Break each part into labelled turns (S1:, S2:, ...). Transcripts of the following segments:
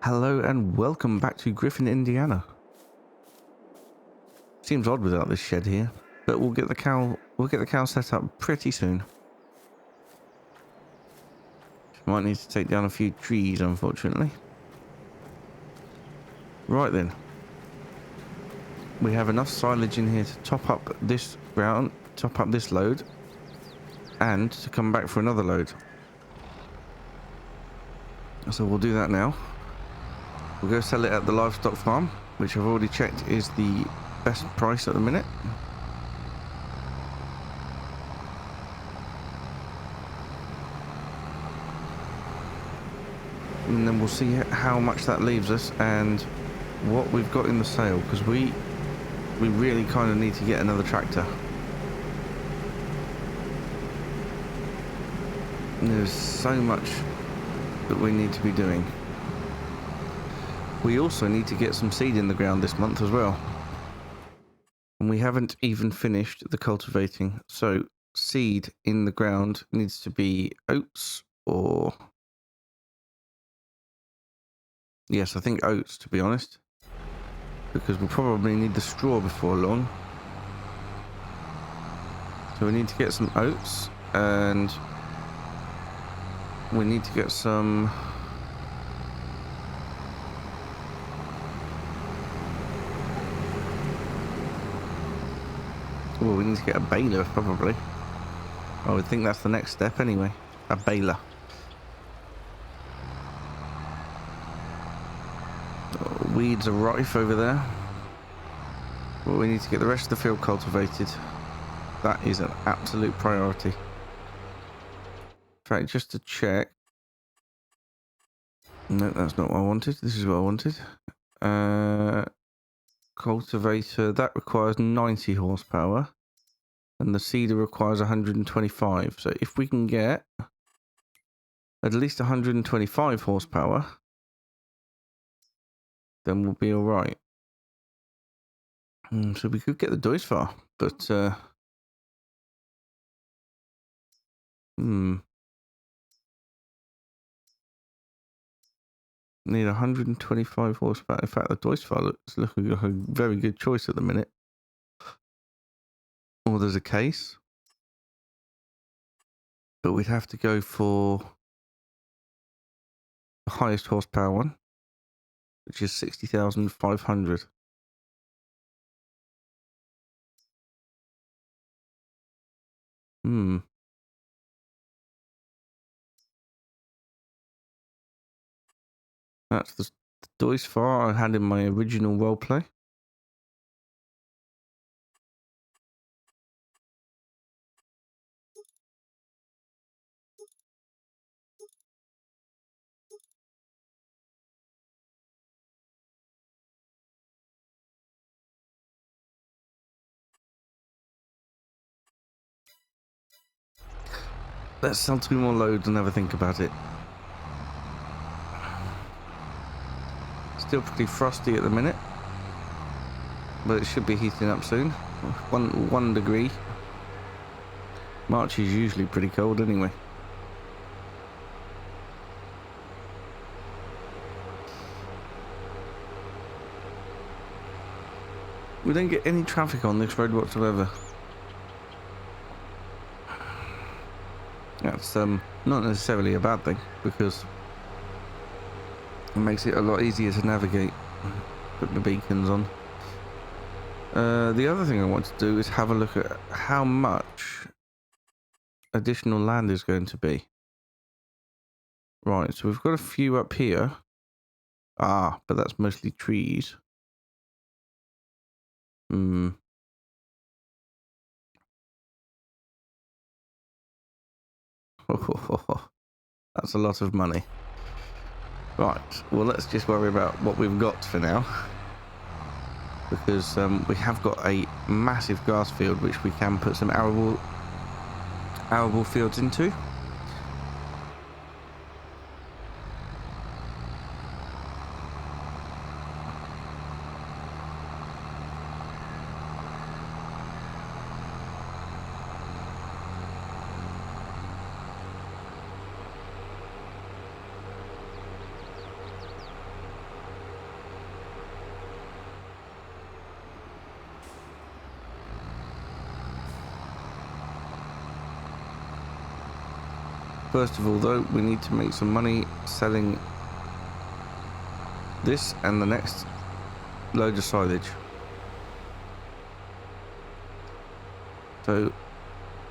S1: Hello and welcome back to Griffin, Indiana. Seems odd without this shed here, but we'll get the cow set up pretty soon. Might need to take down a few trees, unfortunately. Right then. We have enough silage in here to top up this ground, top up this load, and to come back for another load. So we'll do that now. We'll go sell it at the livestock farm, which I've already checked is the best price at the minute. And then we'll see how much that leaves us and what we've got in the sale, because we really kind of need to get another tractor. There's so much that we need to be doing. We also need to get some seed in the ground this month as well. And we haven't even finished the cultivating. So seed in the ground needs to be oats or... Yes, I think oats, to be honest. Because we'll probably need the straw before long. So we need to get some oats and we need to get some... Well, we need to get a baler, probably. I would think that's the next step anyway. A baler. Oh, weeds are rife over there. Well, we need to get the rest of the field cultivated. That is an absolute priority. In fact, just to check. No, that's not what I wanted. This is what I wanted. Cultivator, that requires 90 horsepower. And the seeder requires 125. So if we can get at least 125 horsepower, then we'll be alright. So we could get the Doisfar, but need 125 horsepower. In fact, the Doisfar looks looking like a very good choice at the minute. Or there's a case. But we'd have to go for the highest horsepower one, which is 60,500. That's the Doisfar I had in my original roleplay. Let's sell 2 more loads and never think about it. Still pretty frosty at the minute, but it should be heating up soon. 1 degree. March is usually pretty cold anyway. We don't get any traffic on this road whatsoever. That's not necessarily a bad thing, because it makes it a lot easier to navigate. Put the beacons on. The other thing I want to do is have a look at how much additional land is going to be. Right, so we've got a few up here. Ah, but that's mostly trees. That's a lot of money. Right, well, let's just worry about what we've got for now. Because we have got a massive grass field which we can put some arable fields into. First of all, though, we need to make some money selling this and the next load of silage. So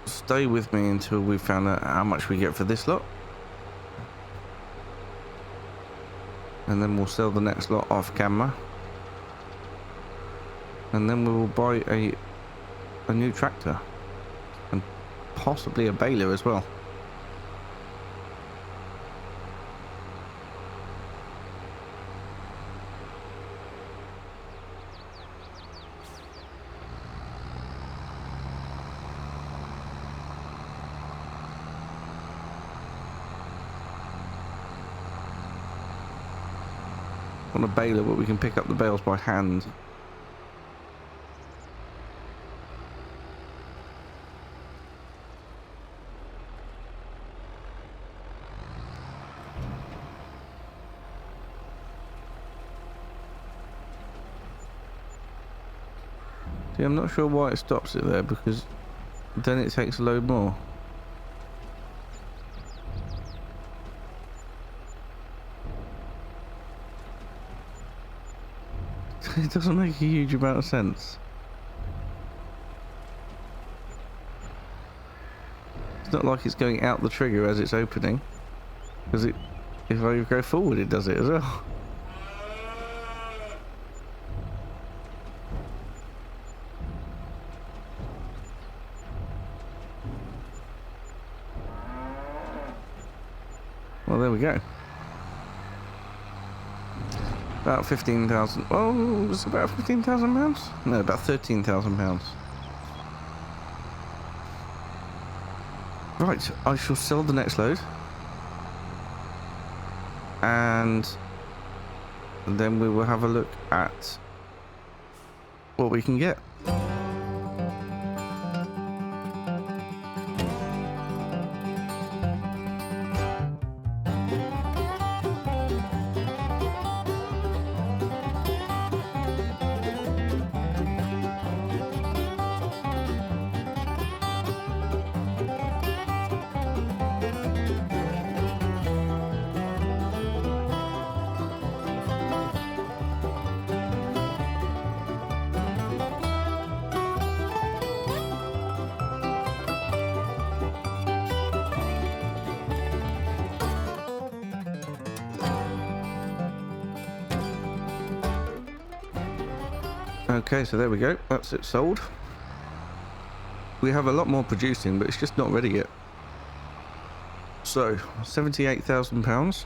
S1: stay with me until we've found out how much we get for this lot. And then we'll sell the next lot off camera. And then we will buy a new tractor. And possibly a baler as well. On a baler, but we can pick up the bales by hand. See, I'm not sure why it stops it there, because then it takes a load more. It doesn't make a huge amount of sense. It's not like it's going out the trigger as it's opening, because if I go forward it does it as well. Well, there we go. About 15,000. Oh, it's about 15,000 pounds? No, about 13,000 pounds. Right, I shall sell the next load. And then we will have a look at what we can get. Okay, so there we go. That's it sold. We have a lot more producing, but it's just not ready yet. So, £78,000.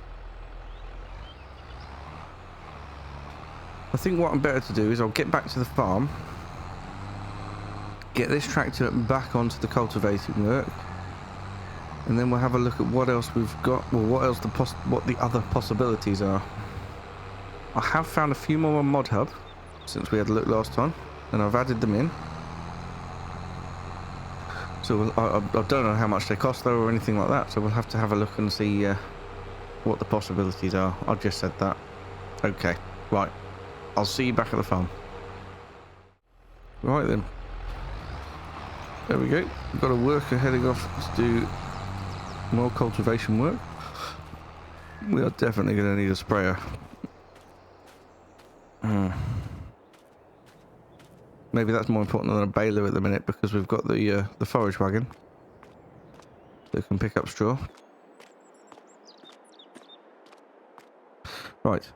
S1: I think what I'm better to do is I'll get back to the farm, get this tractor back onto the cultivating work, and then we'll have a look at what else we've got, well, what the other possibilities are. I have found a few more on Mod Hub since we had a look last time, and I've added them in. So I don't know how much they cost though or anything like that, so we'll have to have a look and see what the possibilities are. I just said that. Okay, right. I'll see you back at the farm. Right then. There we go. We've got a worker heading off to do more cultivation work. We are definitely going to need a sprayer. Maybe that's more important than a baler at the minute, because we've got the forage wagon that can pick up straw. Right.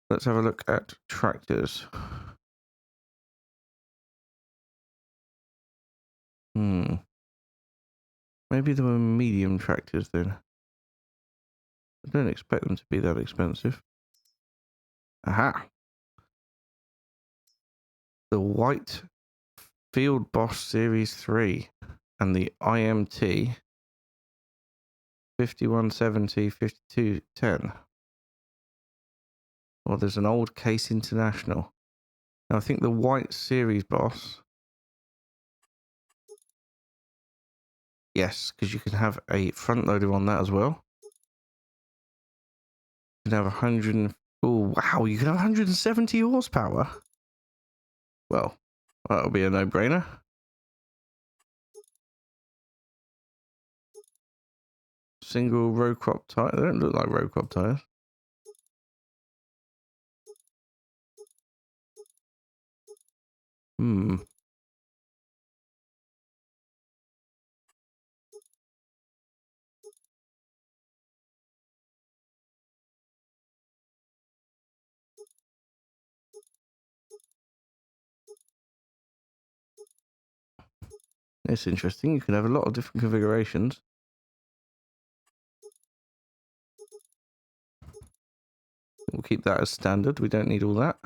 S1: Let's have a look at tractors. Maybe there were medium tractors then. I don't expect them to be that expensive. Aha! The white Field Boss Series 3 and the IMT 5170 5210. Well, there's an old Case International. Now, I think the white Series Boss. Yes, because you can have a front loader on that as well. You can have 100. Oh, wow, you can have 170 horsepower. Well, that'll be a no-brainer. single row crop tire. They don't look like row crop tires. It's interesting. You can have a lot of different configurations. We'll keep that as standard. We don't need all that.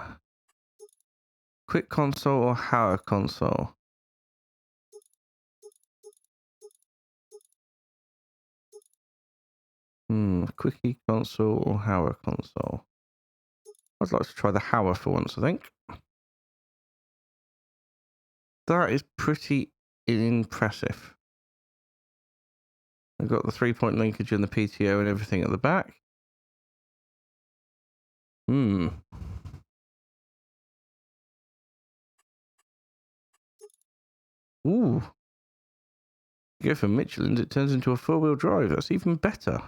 S1: Quick console or Hauer console? Quickie console or Hauer console? I'd like to try the Hauer for once, I think. That is pretty impressive. I've got the 3-point linkage and the PTO and everything at the back. Ooh. Go for Michelin's, it turns into a 4-wheel drive. That's even better.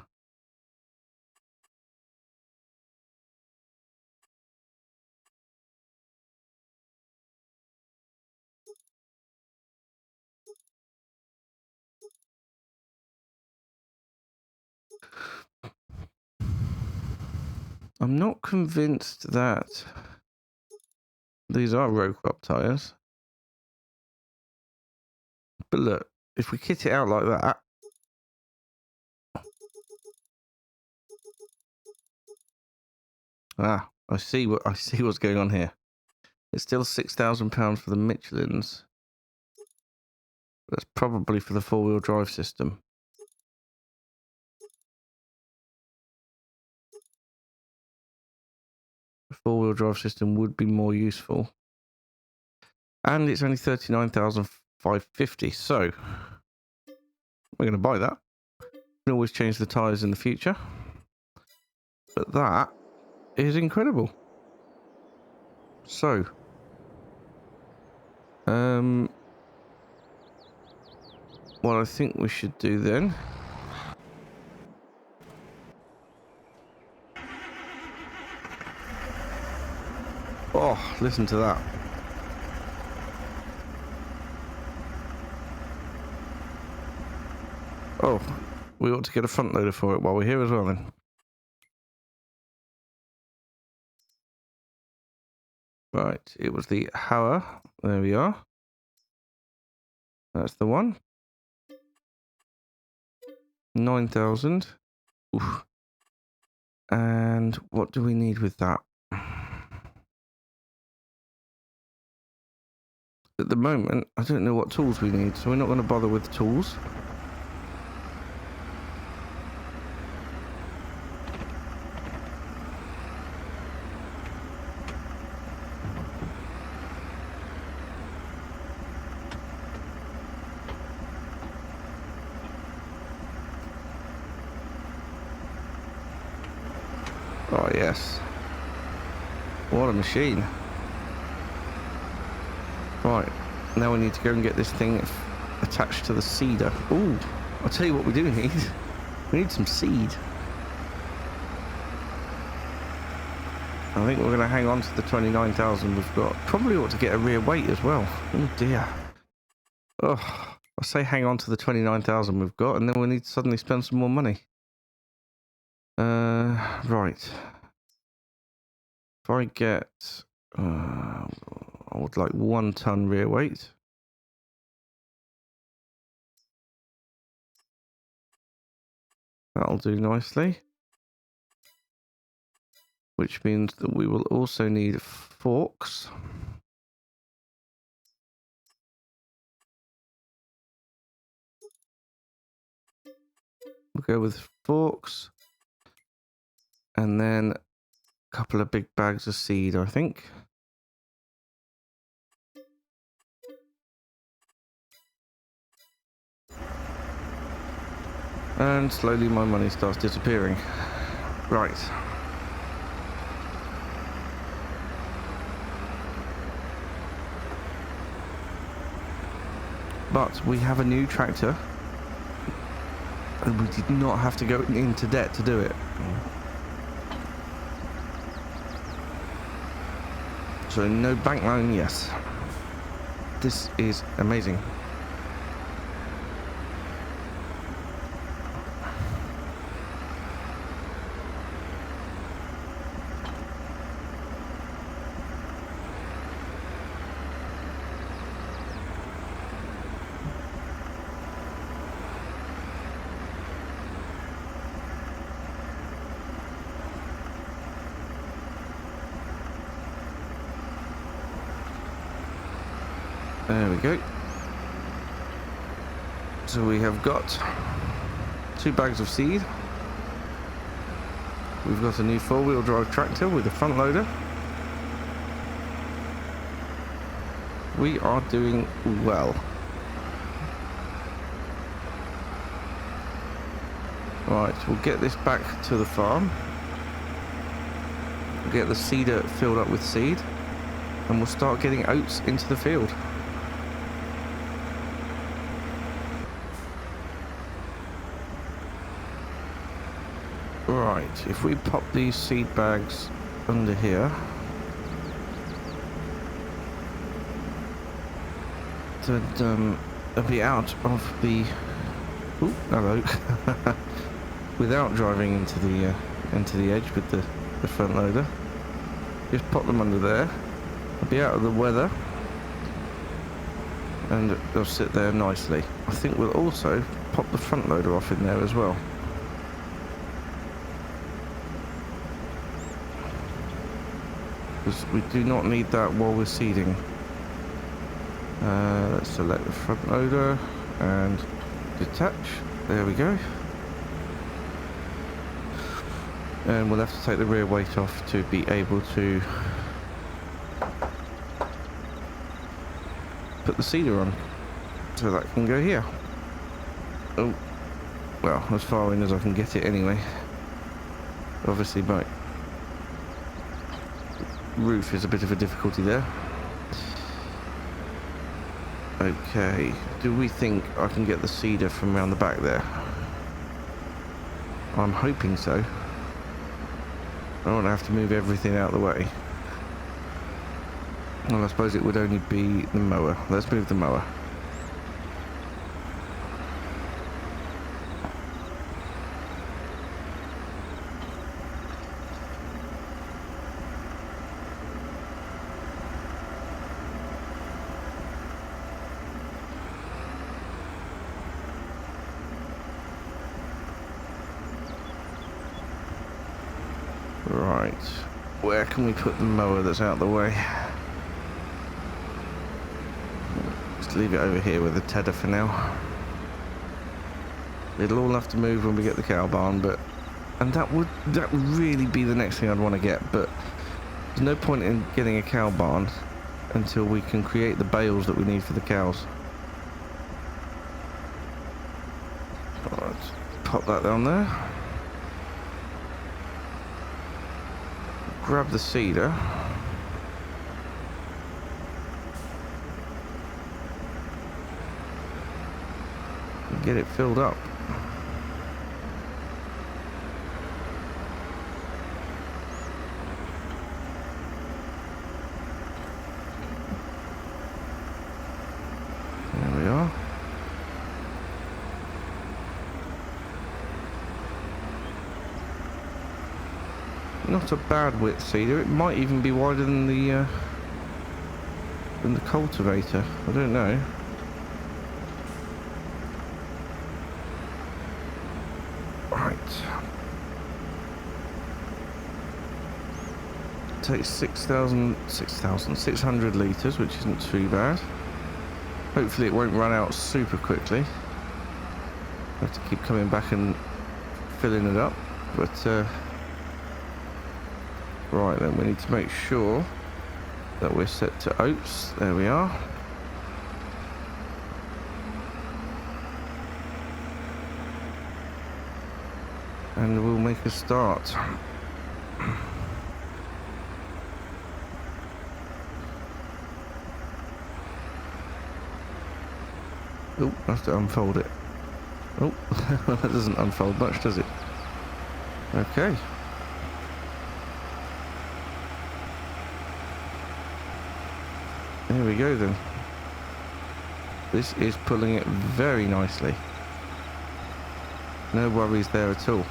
S1: I'm not convinced that these are row crop tires. But look, if we kit it out like that. I see what's going on here. It's still £6,000 for the Michelin's. That's probably for the 4-wheel drive system. The 4-wheel drive system would be more useful. And it's only 39,550. So we're going to buy that. We can always change the tyres in the future. But that is incredible. So, what I think we should do then. Oh, listen to that. Oh, we ought to get a front loader for it while we're here as well then. Right, it was the Hauer. There we are. That's the one. 9,000. Oof. And what do we need with that? At the moment, I don't know what tools we need, so we're not going to bother with tools. Oh yes, what a machine. Right, now we need to go and get this thing attached to the seeder. Ooh, I'll tell you what we do need. We need some seed. I think we're going to hang on to the 29,000 we've got. Probably ought to get a rear weight as well. Oh dear. Oh, I say hang on to the 29,000 we've got, and then we need to suddenly spend some more money. Right. If I get, I would like 1 ton rear weight. That'll do nicely. Which means that we will also need forks. We'll go with forks. And then a couple of big bags of seed, I think. And slowly my money starts disappearing. Right. But we have a new tractor. And we did not have to go into debt to do it. So no bank loan, yes. This is amazing. There we go. So we have got 2 bags of seed. We've got a new 4-wheel drive tractor with a front loader. We are doing well. Right, we'll get this back to the farm. We'll get the seeder filled up with seed. And we'll start getting oats into the field. Right, if we pop these seed bags under here, then they'll be out of the. Ooh, hello. Without driving into the edge with the front loader, just pop them under there. They'll be out of the weather, and they'll sit there nicely. I think we'll also pop the front loader off in there as well. Because we do not need that while we're seeding. Let's select the front loader and detach. There we go. And we'll have to take the rear weight off to be able to put the seeder on. So that can go here. Oh, well, as far in as I can get it anyway. Obviously my roof is a bit of a difficulty there. Okay, do we think I can get the seeder from around the back there? I'm hoping so. I don't want to have to move everything out of the way. Well, I suppose it would only be the mower. Let's move the mower. Right, where can we put the mower that's out of the way? Just leave it over here with the tedder for now. It'll all have to move when we get the cow barn, and that would really be the next thing I'd want to get, but there's no point in getting a cow barn until we can create the bales that we need for the cows. Alright, pop that down there. Grab the seeder. And get it filled up. There we are. Not a bad width seeder. It might even be wider than the cultivator. I don't know. Right. Takes 600 litres, which isn't too bad. Hopefully it won't run out super quickly. Have to keep coming back and filling it up, but. Right, then we need to make sure that we're set to oats. There we are. And we'll make a start. Oh, I have to unfold it. Oh, that doesn't unfold much, does it? Okay. There we go then. This is pulling it very nicely. No worries there at all.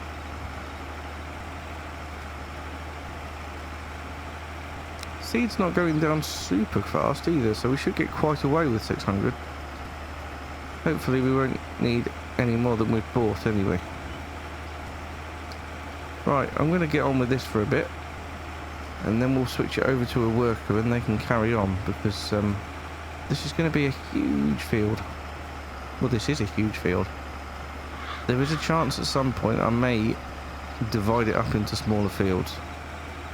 S1: Seed's not going down super fast either, so we should get quite away with 600. Hopefully we won't need any more than we've bought anyway. Right, I'm going to get on with this for a bit, and then we'll switch it over to a worker and they can carry on, because this is going to be a huge field. Well, this is a huge field. There is a chance at some point I may divide it up into smaller fields,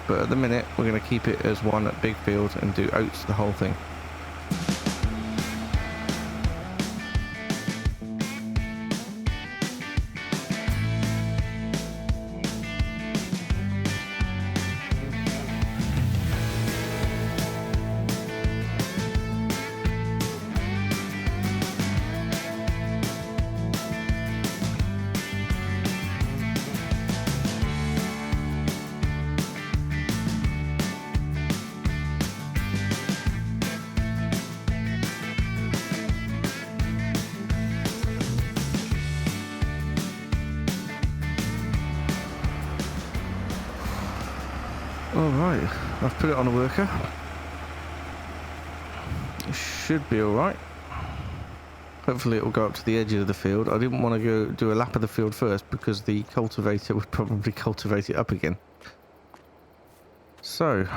S1: but at the minute we're going to keep it as one big field and do oats the whole thing. Alright, I've put it on a worker. It should be alright. Hopefully it will go up to the edge of the field. I didn't want to go do a lap of the field first because the cultivator would probably cultivate it up again. So,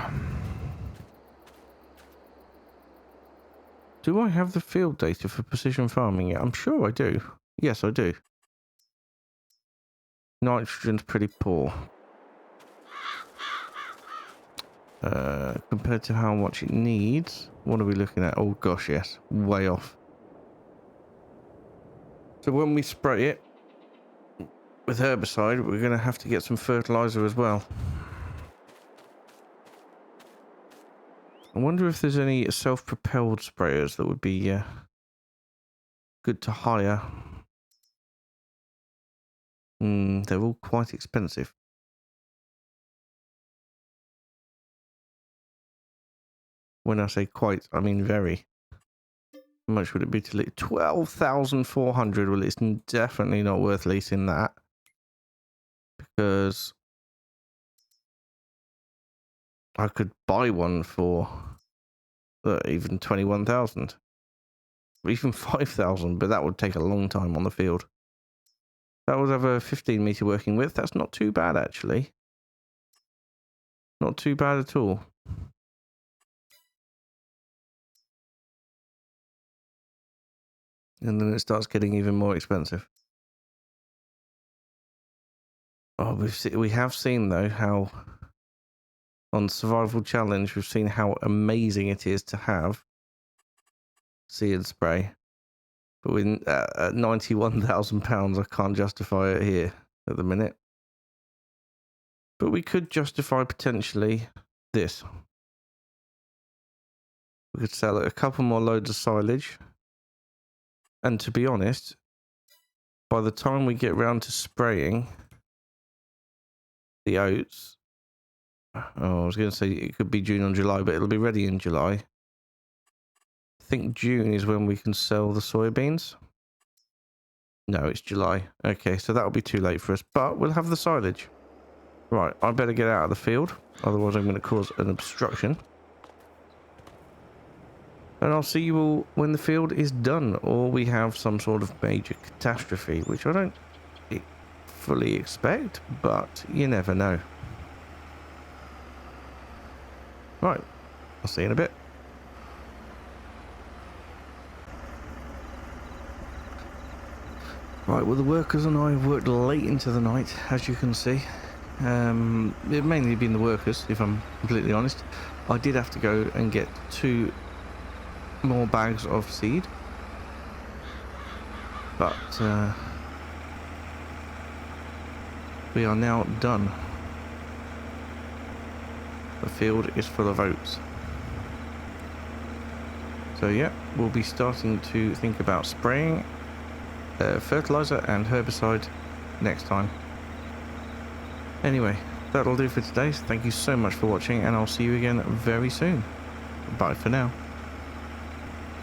S1: do I have the field data for precision farming yet? I'm sure I do. Yes, I do. Nitrogen's pretty poor. Compared to how much it needs, what are we looking at? Oh gosh, yes, way off. So when we spray it with herbicide, we're going to have to get some fertilizer as well. I wonder if there's any self-propelled sprayers that would be good to hire. They're all quite expensive. When I say quite, I mean very. How much would it be to lease? 12,400. Well, it's definitely not worth leasing that, because I could buy one for even 21,000, or even 5,000, but that would take a long time on the field. That would have a 15-meter working width. That's not too bad, actually. Not too bad at all. And then it starts getting even more expensive. Oh, we have seen though how on Survival Challenge we've seen how amazing it is to have See and Spray, but with at £91,000, I can't justify it here at the minute. But we could justify potentially this. We could sell a couple more loads of silage. And to be honest, by the time we get round to spraying the oats, oh, I was going to say it could be June or July, but it'll be ready in July. I think June is when we can sell the soybeans. No, it's July. Okay, so that'll be too late for us, but we'll have the silage. Right, I better get out of the field, otherwise I'm going to cause an obstruction. And I'll see you all when the field is done, or we have some sort of major catastrophe, which I don't fully expect, but you never know. Right, I'll see you in a bit. Right, well, the workers and I have worked late into the night, as you can see. It's mainly been the workers, if I'm completely honest. I did have to go and get 2 more bags of seed, but we are now done. The field is full of oats. So yeah, we'll be starting to think about spraying fertilizer and herbicide next time. Anyway, that'll do for today. So thank you so much for watching, and I'll see you again very soon. Bye for now.